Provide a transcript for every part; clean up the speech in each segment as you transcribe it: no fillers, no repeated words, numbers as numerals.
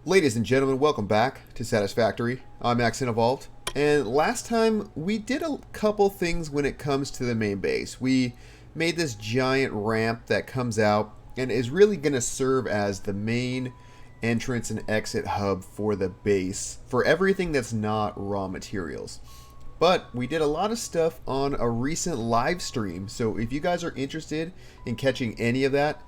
Ladies and gentlemen, welcome back to Satisfactory. I'm AxionEvolved, and last time we did a couple things when it comes to the main base. We made this giant ramp that comes out and is really going to serve as the main entrance and exit hub for the base for everything that's not raw materials. But we did a lot of stuff on a recent live stream, so if you guys are interested in catching any of that,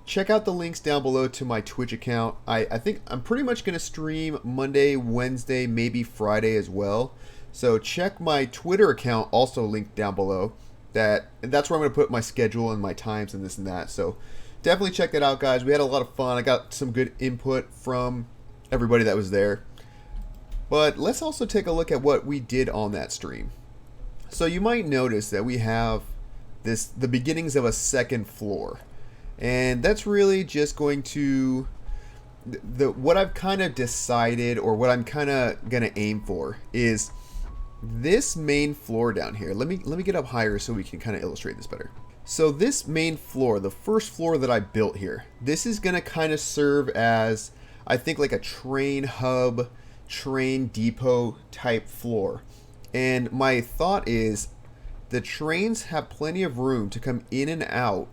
check out the links down below to my Twitch account. I think I'm pretty much going to stream Monday, Wednesday, maybe Friday as well. So check my Twitter account, also linked down below. That's where I'm going to put my schedule and my times and this and that. So definitely check that out, guys. We had a lot of fun. I got some good input from everybody that was there. But let's also take a look at what we did on that stream. So you might notice that we have the beginnings of a second floor. And that's really just going to what I've kind of decided, or what I'm kind of gonna aim for, is this main floor down here. Let me get up higher so we can kind of illustrate this better. So this main floor, the first floor that I built here, this is gonna kind of serve as, I think, like a train hub, train depot type floor. And my thought is the trains have plenty of room to come in and out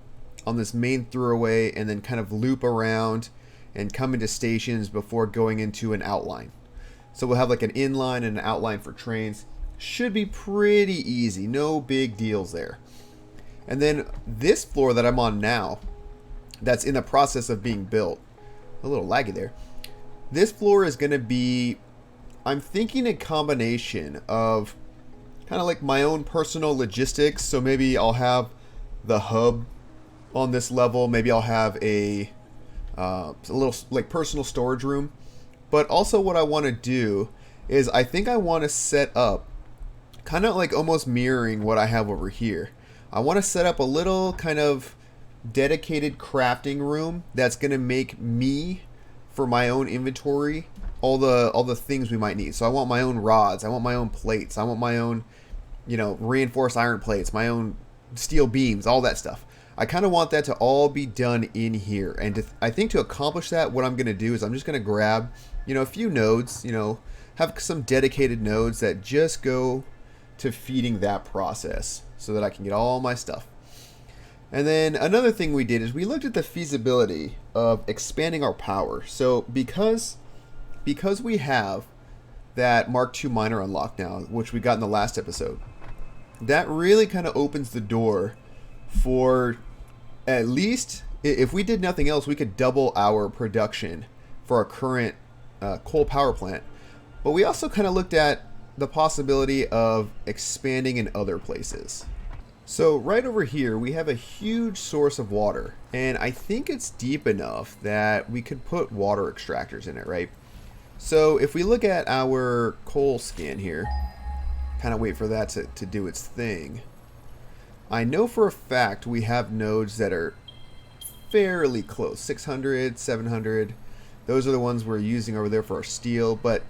on this main throughway and then kind of loop around and come into stations before going into an outline. So we'll have like an inline and an outline for trains. Should be pretty easy, no big deals there. And then this floor that I'm on now, that's in the process of being built, a little laggy there. This floor is going to be, I'm thinking, a combination of kind of like my own personal logistics. So maybe I'll have the hub on this level. Maybe I'll have a little like personal storage room. But also what I want to do is I think I want to set up kind of like almost mirroring what I have over here. I want to set up a little kind of dedicated crafting room that's going to make me, for my own inventory, all the things we might need. So I want my own rods, I want my own plates, I want my own, reinforced iron plates, my own steel beams, all that stuff. I kind of want that to all be done in here. And I think to accomplish that, what I'm going to do is I'm just going to grab, a few nodes, have some dedicated nodes that just go to feeding that process so that I can get all my stuff. And then another thing we did is we looked at the feasibility of expanding our power. So because we have that Mark II miner unlocked now, which we got in the last episode, that really kind of opens the door for, at least if we did nothing else, we could double our production for our current coal power plant. But we also kind of looked at the possibility of expanding in other places. So right over here we have a huge source of water, and I think it's deep enough that we could put water extractors in it, right? So if we look at our coal scan here, kind of wait for that to do its thing, I know for a fact we have nodes that are fairly close, 600, 700. Those are the ones we're using over there for our steel, but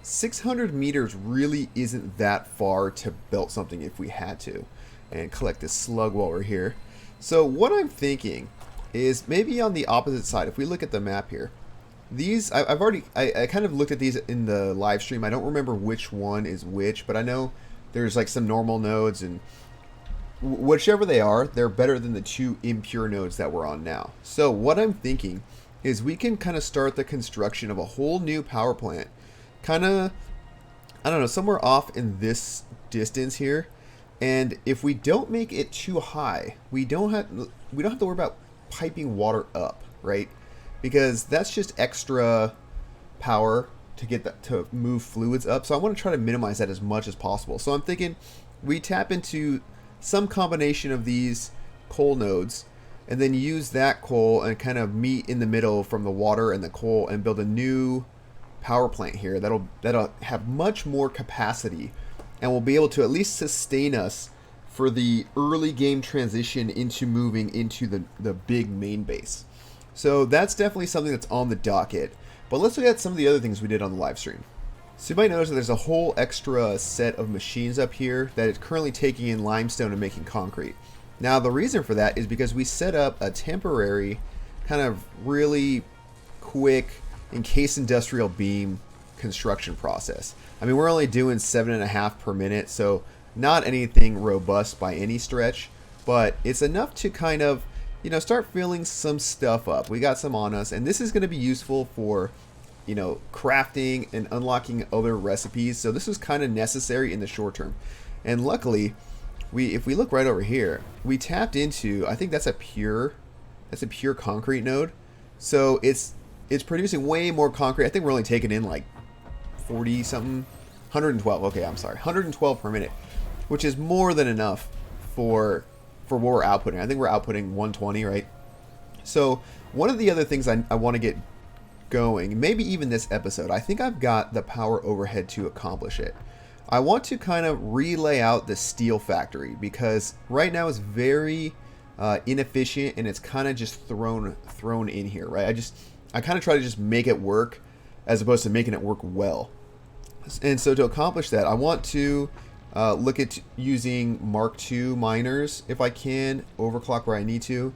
600 meters really isn't that far to build something if we had to. And collect this slug while we're here. So what I'm thinking is maybe on the opposite side, if we look at the map here, these, I kind of looked at these in the live stream. I don't remember which one is which, but I know there's like some normal nodes, and whichever they are, they're better than the two impure nodes that we're on now. So what I'm thinking is we can kind of start the construction of a whole new power plant, kind of, I don't know, somewhere off in this distance here. And if we don't make it too high, we don't have to worry about piping water up, right? Because that's just extra power to get that to move fluids up. So I want to try to minimize that as much as possible. So I'm thinking we tap into some combination of these coal nodes and then use that coal and kind of meet in the middle from the water and the coal and build a new power plant here that'll have much more capacity and will be able to at least sustain us for the early game transition into moving into the big main base. So that's definitely something that's on the docket. But let's look at some of the other things we did on the live stream. So you might notice that there's a whole extra set of machines up here that is currently taking in limestone and making concrete. Now the reason for that is because we set up a temporary kind of really quick encased industrial beam construction process. I mean, we're only doing 7.5 per minute, so not anything robust by any stretch, but it's enough to kind of, you know, start filling some stuff up. We got some on us, and this is going to be useful for, you know, crafting and unlocking other recipes. So this was kind of necessary in the short term. And luckily, if we look right over here, we tapped into, I think that's a pure concrete node. So it's producing way more concrete. I think we're only taking in like 40 something, 112. Okay, I'm sorry, 112 per minute, which is more than enough for what we're outputting. I think we're outputting 120, right? So one of the other things I want to get going, maybe even this episode, I think I've got the power overhead to accomplish it. I want to kind of relay out the steel factory because right now it's very inefficient and it's kind of just thrown in here, right? I kind of try to just make it work as opposed to making it work well. And so to accomplish that, I want to look at using Mark II miners if I can, overclock where I need to,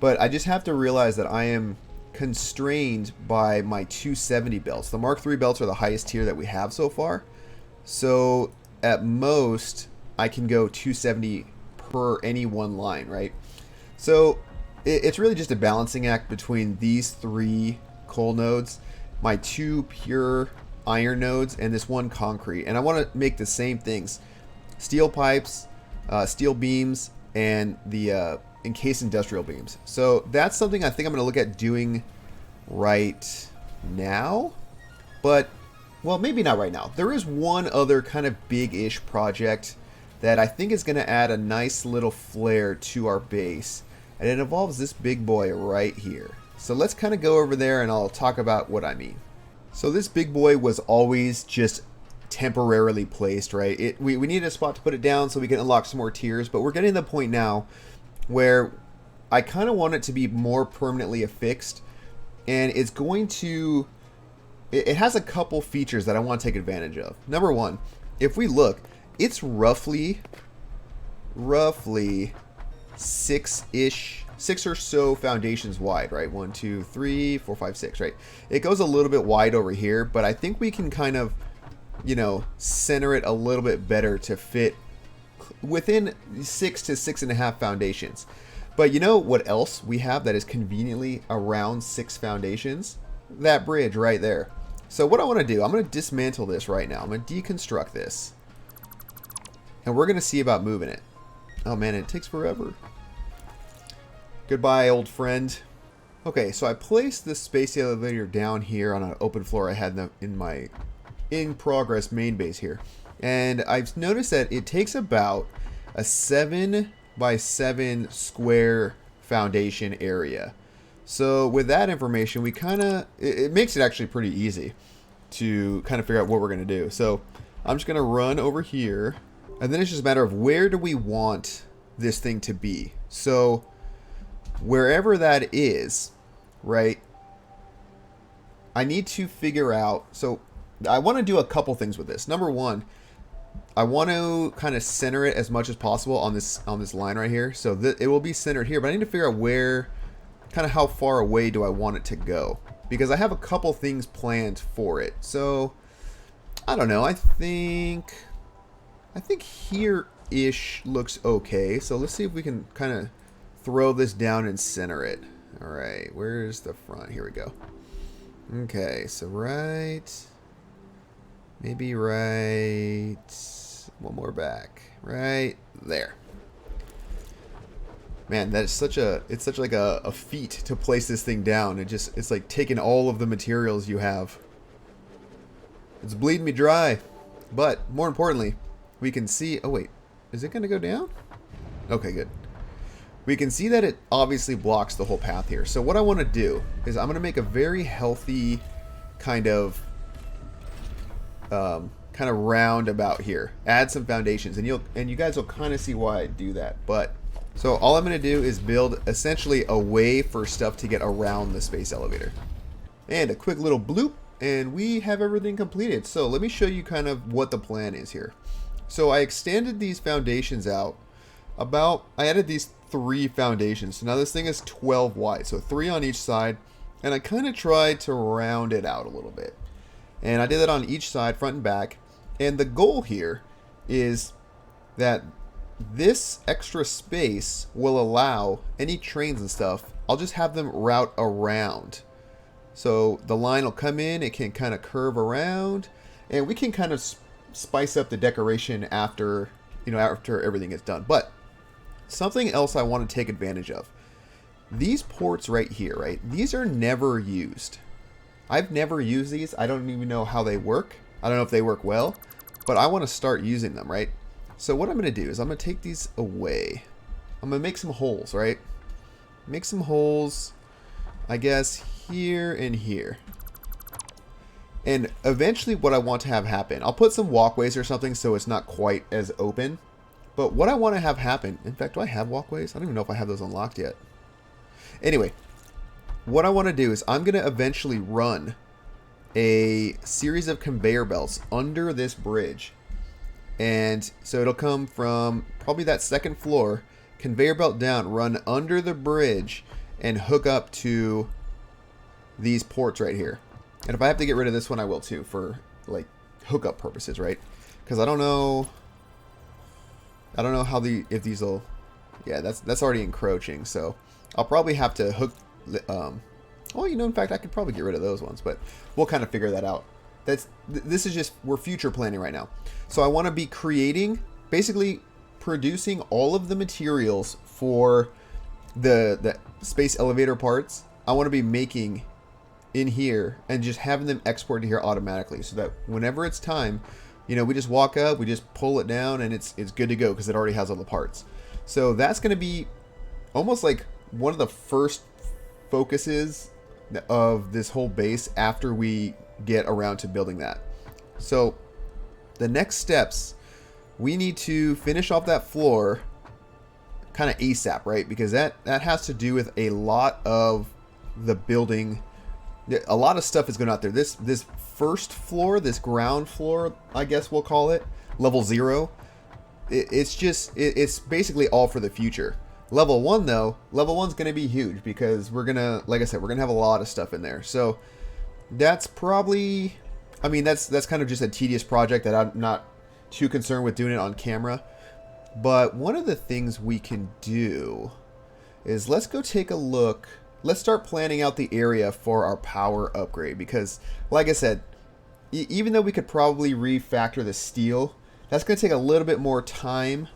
but I just have to realize that I am constrained by my 270 belts. The Mark III belts are the highest tier that we have so far, so at most I can go 270 per any one line, right? So it's really just a balancing act between these 3 coal nodes, my 2 pure iron nodes, and this 1 concrete. And I want to make the same things: steel pipes, steel beams, and the encased industrial beams. So that's something I think I'm going to look at doing right now. But, well, maybe not right now. There is one other kind of big-ish project that I think is going to add a nice little flair to our base. And it involves this big boy right here. So let's kind of go over there and I'll talk about what I mean. So this big boy was always just temporarily placed, right? We needed a spot to put it down so we can unlock some more tiers, but we're getting to the point now where I kind of want it to be more permanently affixed, and it's going to, it has a couple features that I want to take advantage of. Number one, if we look, it's roughly 6 or so foundations wide, right? 1, 2, 3, 4, 5, 6, right? It goes a little bit wide over here, but I think we can kind of, you know, center it a little bit better to fit within 6 to 6.5 foundations. But you know what else we have that is conveniently around 6 foundations? That bridge right there. So what I want to do, I'm going to dismantle this right now. I'm going to deconstruct this. And we're going to see about moving it. Oh man, it takes forever. Goodbye, old friend. Okay, so I placed the space elevator down here on an open floor I had in my in-progress main base here. And I've noticed that it takes about a 7 by 7 square foundation area. So with that information, we kind of, it makes it actually pretty easy to kind of figure out what we're going to do. So I'm just going to run over here, and then it's just a matter of where do we want this thing to be. So wherever that is, right, I need to figure out, so I want to do a couple things with this. Number one, I want to kind of center it as much as possible on this line right here. So it will be centered here, but I need to figure out where, kind of how far away do I want it to go, because I have a couple things planned for it. So I don't know, I think here-ish looks okay. So let's see if we can kind of throw this down and center it. All right, where's the front? Here we go. Okay, so maybe right, one more back, right there. Man, that is such like a feat to place this thing down. It's like taking all of the materials you have. It's bleeding me dry. But more importantly, we can see, oh wait, is it gonna go down? Okay, good. We can see that it obviously blocks the whole path here. So what I want to do is I'm going to make a very healthy kind of round about here. Add some foundations, and you guys will kind of see why I do that. But so all I'm going to do is build essentially a way for stuff to get around the space elevator. And a quick little bloop, and we have everything completed. So let me show you kind of what the plan is here. So I extended these foundations out I added these 3 foundations. So now this thing is 12 wide, so 3 on each side. And I kind of tried to round it out a little bit. And I did that on each side, front and back. And the goal here is that this extra space will allow any trains and stuff, I'll just have them route around. So the line will come in, it can kind of curve around, and we can kind of spice up the decoration after, after everything is done. But something else I want to take advantage of. These ports right here, right? These are never used. I've never used these. I don't even know how they work. I don't know if they work well, but I want to start using them, right? So what I'm going to do is I'm going to take these away. I'm going to make some holes, right? Make some holes, I guess, here and here. And eventually what I want to have happen, I'll put some walkways or something so it's not quite as open. But what I want to have happen, in fact, do I have walkways? I don't even know if I have those unlocked yet. Anyway, what I want to do is I'm going to eventually run a series of conveyor belts under this bridge. And so it'll come from probably that second floor, conveyor belt down, run under the bridge, and hook up to these ports right here. And if I have to get rid of this one, I will too, for like hookup purposes, right? Because I don't know how if these will, yeah, that's already encroaching. So I'll probably have to hook, well, in fact, I could probably get rid of those ones, but we'll kind of figure that out. This is just, we're future planning right now. So I want to be basically producing all of the materials for the space elevator parts. I want to be making in here and just having them export to here automatically, so that whenever it's time, we just walk up, we just pull it down, and it's good to go because it already has all the parts. So that's going to be almost like one of the first focuses of this whole base after we get around to building that. So the next steps, we need to finish off that floor kind of ASAP, right? Because that has to do with a lot of the building. A lot of stuff is going out there. This first floor, this ground floor, I guess we'll call it, level 0, it's basically all for the future. Level 1 though, level 1's going to be huge because we're going to, like I said, we're going to have a lot of stuff in there. So that's probably, that's kind of just a tedious project that I'm not too concerned with doing it on camera. But one of the things we can do is let's go take a look. Let's start planning out the area for our power upgrade, because like I said, even though we could probably refactor the steel, that's going to take a little bit more time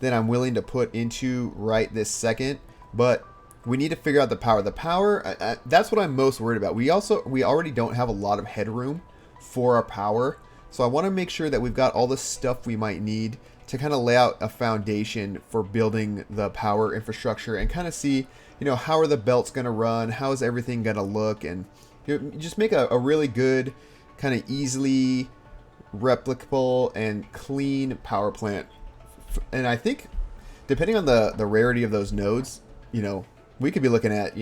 than I'm willing to put into right this second. But we need to figure out the power. The power, that's what I'm most worried about. We already don't have a lot of headroom for our power. So I want to make sure that we've got all the stuff we might need to kind of lay out a foundation for building the power infrastructure and kind of see, how are the belts going to run? How is everything going to look? And just make a really good, kind of easily replicable and clean power plant. And I think depending on the rarity of those nodes, we could be looking at,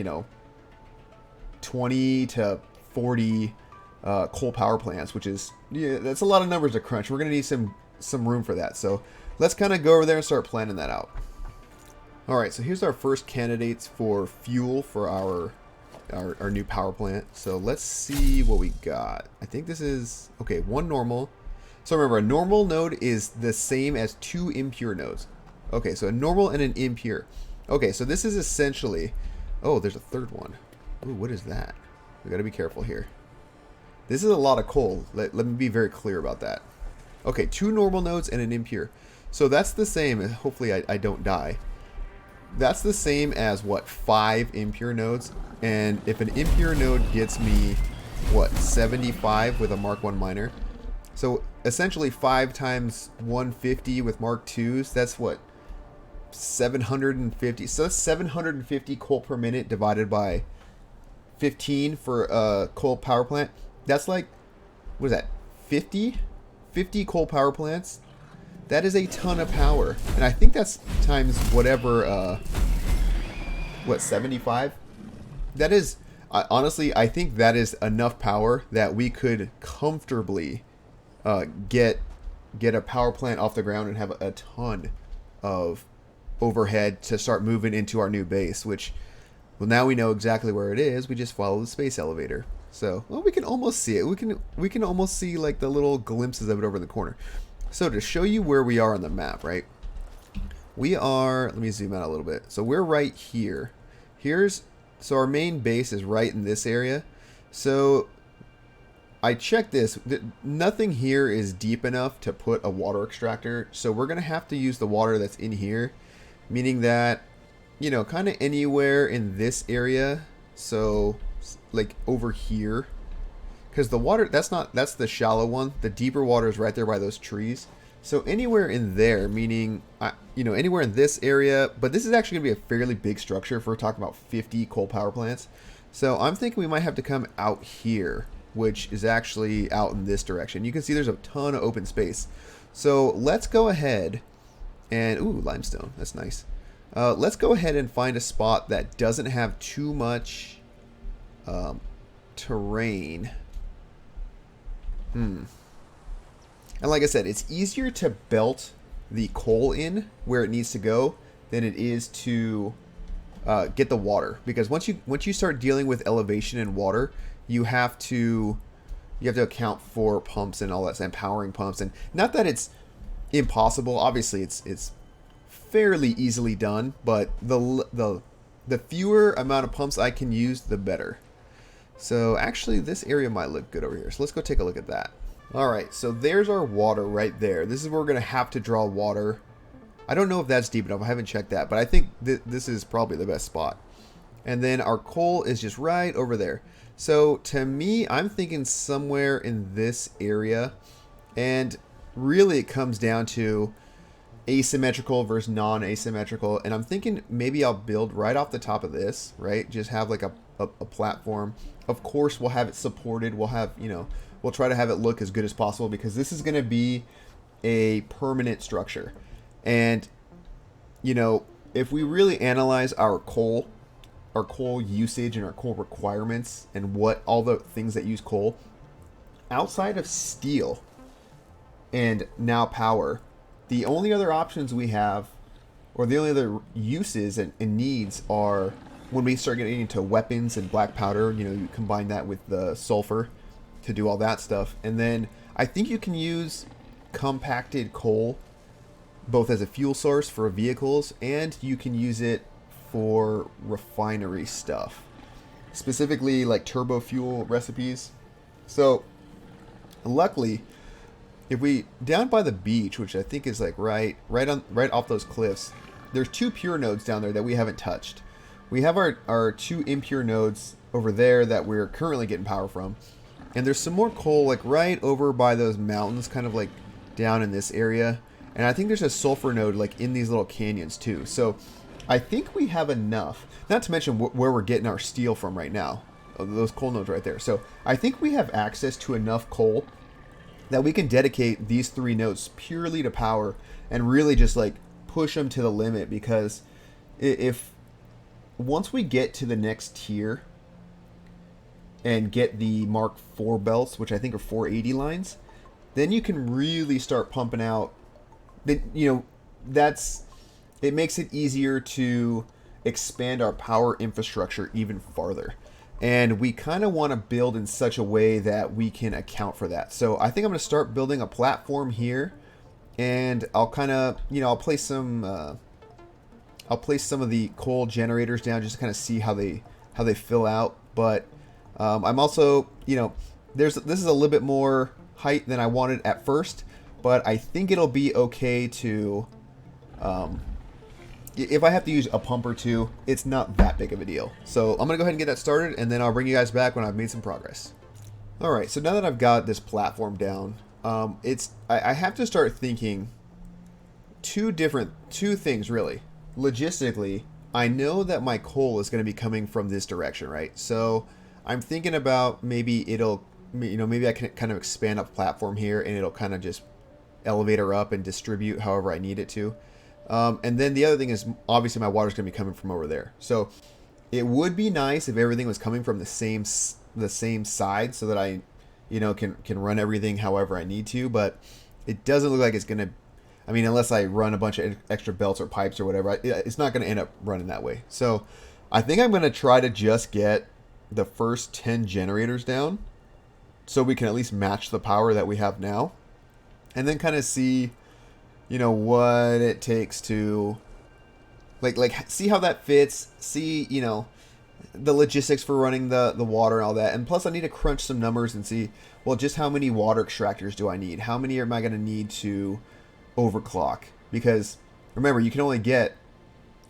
20 to 40 coal power plants, which is, that's a lot of numbers to crunch. We're going to need some room for that. So let's kind of go over there and start planning that out. All right, so here's our first candidates for fuel for our new power plant. So let's see what we got. I think this is, okay, one normal. So remember, a normal node is the same as 2 impure nodes. Okay, so a normal and an impure. Okay, so this is essentially, oh, there's a third one. Ooh, what is that? We gotta be careful here. This is a lot of coal. Let me be very clear about that. Okay, 2 normal nodes and an impure. So that's the same, hopefully I don't die. That's the same as, what, 5 impure nodes? And if an impure node gets me, what, 75 with a Mark 1 miner? So essentially 5 times 150 with Mark 2s, that's what, 750. So that's 750 coal per minute divided by 15 for a coal power plant. That's like, what is that, 50 coal power plants? That is a ton of power. And I think that's times whatever, what, 75? That is, honestly, I think that is enough power that we could comfortably get a power plant off the ground and have a ton of overhead to start moving into our new base, which Well, now we know exactly where it is. We just follow the space elevator. So, well, we can almost see it. We can almost see like the little glimpses of it over in the corner. So to show you where we are on the map, right? We are, let me zoom out a little bit. So we're right here. So our main base is right in this area. So I checked this. Nothing here is deep enough to put a water extractor. So we're going to have to use the water that's in here. Meaning that, you know, kind of anywhere in this area. So like over here. Because the water, that's the shallow one. The deeper water is right there by those trees. So anywhere in there, meaning, you know, anywhere in this area. But this is actually going to be a fairly big structure if we're talking about 50 coal power plants. So I'm thinking we might have to come out here, which is actually out in this direction. You can see there's a ton of open space. So let's go ahead and, ooh, limestone. That's nice. Let's go ahead and find a spot that doesn't have too much terrain. And like I said, it's easier to belt the coal in where it needs to go than it is to get the water, because once you start dealing with elevation and water, you have to account for pumps and all that, and powering pumps. And not that it's impossible. Obviously, it's fairly easily done, but the fewer amount of pumps I can use, the better. So actually, this area might look good over here. So let's go take a look at that. All right, so there's our water right there. This is where we're going to have to draw water. I don't know if that's deep enough. I haven't checked that, but I think this is probably the best spot. And then our coal is just right over there. So to me, I'm thinking somewhere in this area. And really it comes down to asymmetrical versus non-asymmetrical. And I'm thinking maybe I'll build right off the top of this, right? Just have like a platform. Of course, we'll have it supported. We'll have, you know, we'll try to have it look as good as possible, because this is going to be a permanent structure. And, you know, if we really analyze our coal usage and our coal requirements and what all the things that use coal, outside of steel and now power, the only other options we have, or the only other uses and needs, are when we start getting into weapons and black powder. You know, you combine that with the sulfur to do all that stuff. And then I think you can use compacted coal both as a fuel source for vehicles, and you can use it for refinery stuff, specifically like turbo fuel recipes. So luckily, if we down by the beach, which I think is like right off those cliffs, there's 2 pure nodes down there that we haven't touched. We have our 2 impure nodes over there that we're currently getting power from. And there's some more coal like right over by those mountains, kind of like down in this area. And I think there's a sulfur node like in these little canyons too. So I think we have enough, not to mention where we're getting our steel from right now. Those coal nodes right there. So I think we have access to enough coal that we can dedicate these 3 nodes purely to power and really just like push them to the limit. Because if once we get to the next tier and get the Mark IV belts, which I think are 480 lines, then you can really start pumping out. You know, it makes it easier to expand our power infrastructure even farther. And we kind of want to build in such a way that we can account for that. So I think I'm going to start building a platform here, and I'll kind of, you know, I'll place some of the coal generators down just to kind of see how they fill out. But I'm also, you know, this is a little bit more height than I wanted at first, but I think it'll be okay to, if I have to use a pump or 2, it's not that big of a deal. So I'm going to go ahead and get that started, and then I'll bring you guys back when I've made some progress. All right, so now that I've got this platform down, I have to start thinking two things really. Logistically, I know that my coal is going to be coming from this direction, right? So I'm thinking about maybe maybe I can kind of expand up the platform here, and it'll kind of just elevator up and distribute however I need it to. And then the other thing is, obviously my water's going to be coming from over there. So it would be nice if everything was coming from the same side, so that I, you know, can run everything however I need to. But it doesn't look like it's going to, unless I run a bunch of extra belts or pipes or whatever, it's not going to end up running that way. So I think I'm going to try to just get the first 10 generators down so we can at least match the power that we have now. And then kind of see, what it takes to, see how that fits, see, the logistics for running the water and all that. And plus I need to crunch some numbers and see, well, just how many water extractors do I need? How many am I going to need to overclock? Because remember, you can only get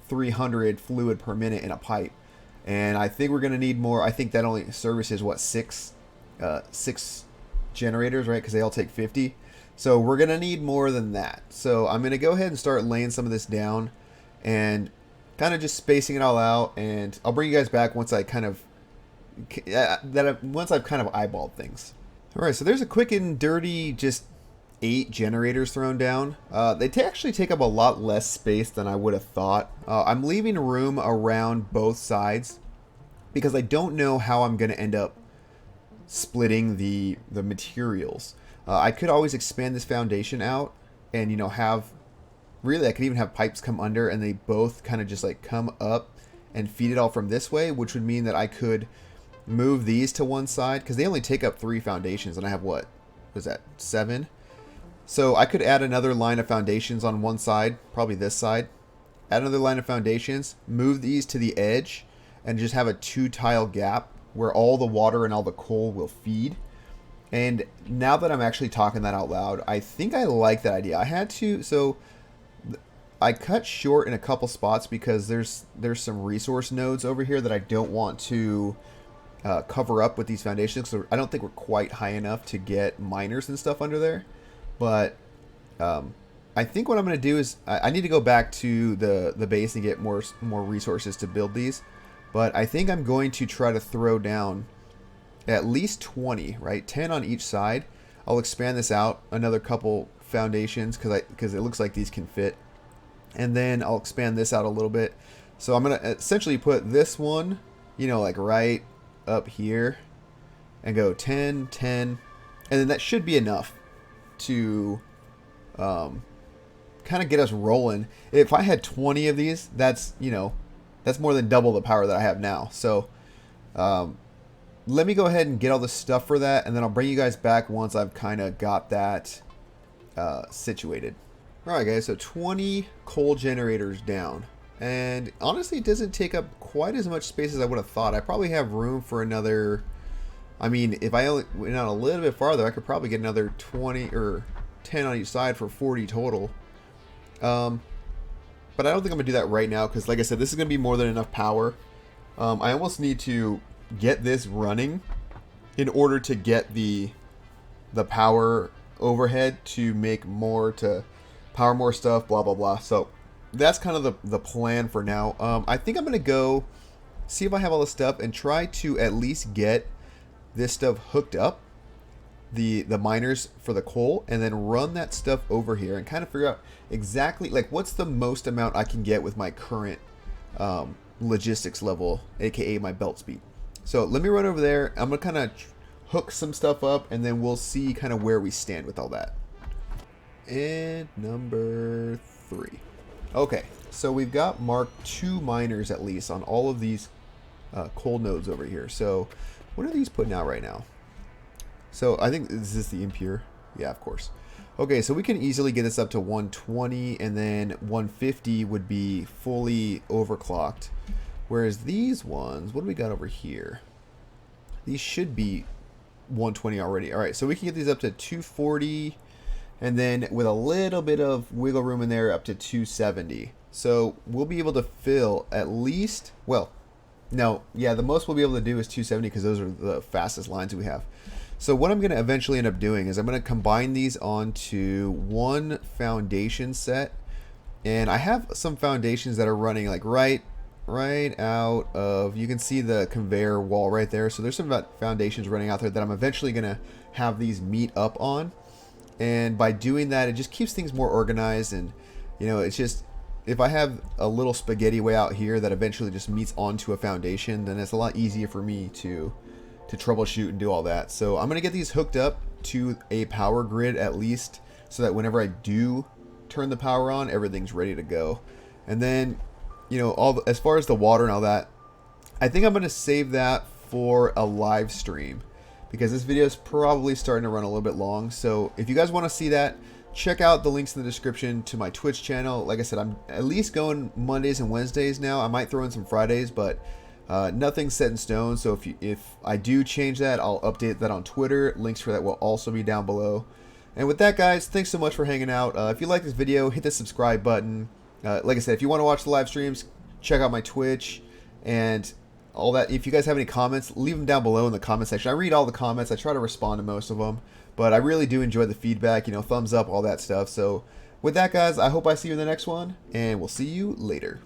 300 fluid per minute in a pipe. And I think we're going to need more. I think that only services, what, six generators, right? Because they all take 50. So we're going to need more than that. So I'm going to go ahead and start laying some of this down and kind of just spacing it all out. And I'll bring you guys back once I kind of, once I've kind of eyeballed things. All right, so there's a quick and dirty, just 8 generators thrown down. They actually take up a lot less space than I would have thought. I'm leaving room around both sides because I don't know how I'm going to end up splitting the materials. I could always expand this foundation out and, have, really I could even have pipes come under and they both kind of just like come up and feed it all from this way, which would mean that I could move these to one side because they only take up 3 foundations and I have what was that, 7? So I could add another line of foundations on one side, probably this side, add another line of foundations, move these to the edge and just have a 2-tile gap where all the water and all the coal will feed. And now that I'm actually talking that out loud, I think I like that idea. I had to, so I cut short in a couple spots because there's some resource nodes over here that I don't want to cover up with these foundations. So I don't think we're quite high enough to get miners and stuff under there. But I think what I'm going to do is I need to go back to the base and get more resources to build these. But I think I'm going to try to throw down at least 20, right? 10 on each side. I'll expand this out another couple foundations because it looks like these can fit. And then I'll expand this out a little bit. So I'm going to essentially put this one, like right up here and go 10, 10. And then that should be enough to kind of get us rolling. If I had 20 of these, that's more than double the power that I have now. So let me go ahead and get all the stuff for that, and then I'll bring you guys back once I've kind of got that situated. Alright guys, so 20 coal generators down. And honestly, it doesn't take up quite as much space as I would have thought. I probably have room for another, if I only went out a little bit farther, I could probably get another 20 or 10 on each side for 40 total. But I don't think I'm going to do that right now because, like I said, this is going to be more than enough power. I almost need to get this running in order to get the power overhead to make more, to power more stuff, blah, blah, blah. So that's kind of the plan for now. I think I'm going to go see if I have all the stuff and try to at least get this stuff hooked up, the miners for the coal, and then run that stuff over here and kind of figure out exactly what's the most amount I can get with my current logistics level, aka my belt speed. So let me run over there. I'm gonna kind of hook some stuff up and then we'll see kind of where we stand with all that. And number 3. Okay, so we've got marked 2 miners at least on all of these coal nodes over here. So what are these putting out right now? So I think, is this the impure? Yeah, of course. Okay, so we can easily get this up to 120 and then 150 would be fully overclocked. Whereas these ones, what do we got over here? These should be 120 already. All right, so we can get these up to 240 and then with a little bit of wiggle room in there up to 270. So we'll be able to fill at least, well, no, yeah, the most we'll be able to do is 270 because those are the fastest lines we have. So what I'm going to eventually end up doing is I'm going to combine these onto one foundation set. And I have some foundations that are running like right out of, you can see the conveyor wall right there. So there's some foundations running out there that I'm eventually going to have these meet up on. And by doing that, it just keeps things more organized. And, it's just, if I have a little spaghetti way out here that eventually just meets onto a foundation, then it's a lot easier for me to troubleshoot and do all that. So I'm going to get these hooked up to a power grid at least so that whenever I do turn the power on, everything's ready to go. And then, as far as the water and all that, I think I'm going to save that for a live stream because this video is probably starting to run a little bit long. So if you guys want to see that, check out the links in the description to my Twitch channel. Like I said, I'm at least going Mondays and Wednesdays now. I might throw in some Fridays, but nothing's set in stone. So if I do change that, I'll update that on Twitter. Links for that will also be down below. And with that, guys, thanks so much for hanging out. If you like this video, hit the subscribe button. Like I said, if you want to watch the live streams, check out my Twitch and all that. If you guys have any comments, leave them down below in the comment section. I read all the comments. I try to respond to most of them, but I really do enjoy the feedback, you know, thumbs up, all that stuff. So with that, guys, I hope I see you in the next one, and we'll see you later.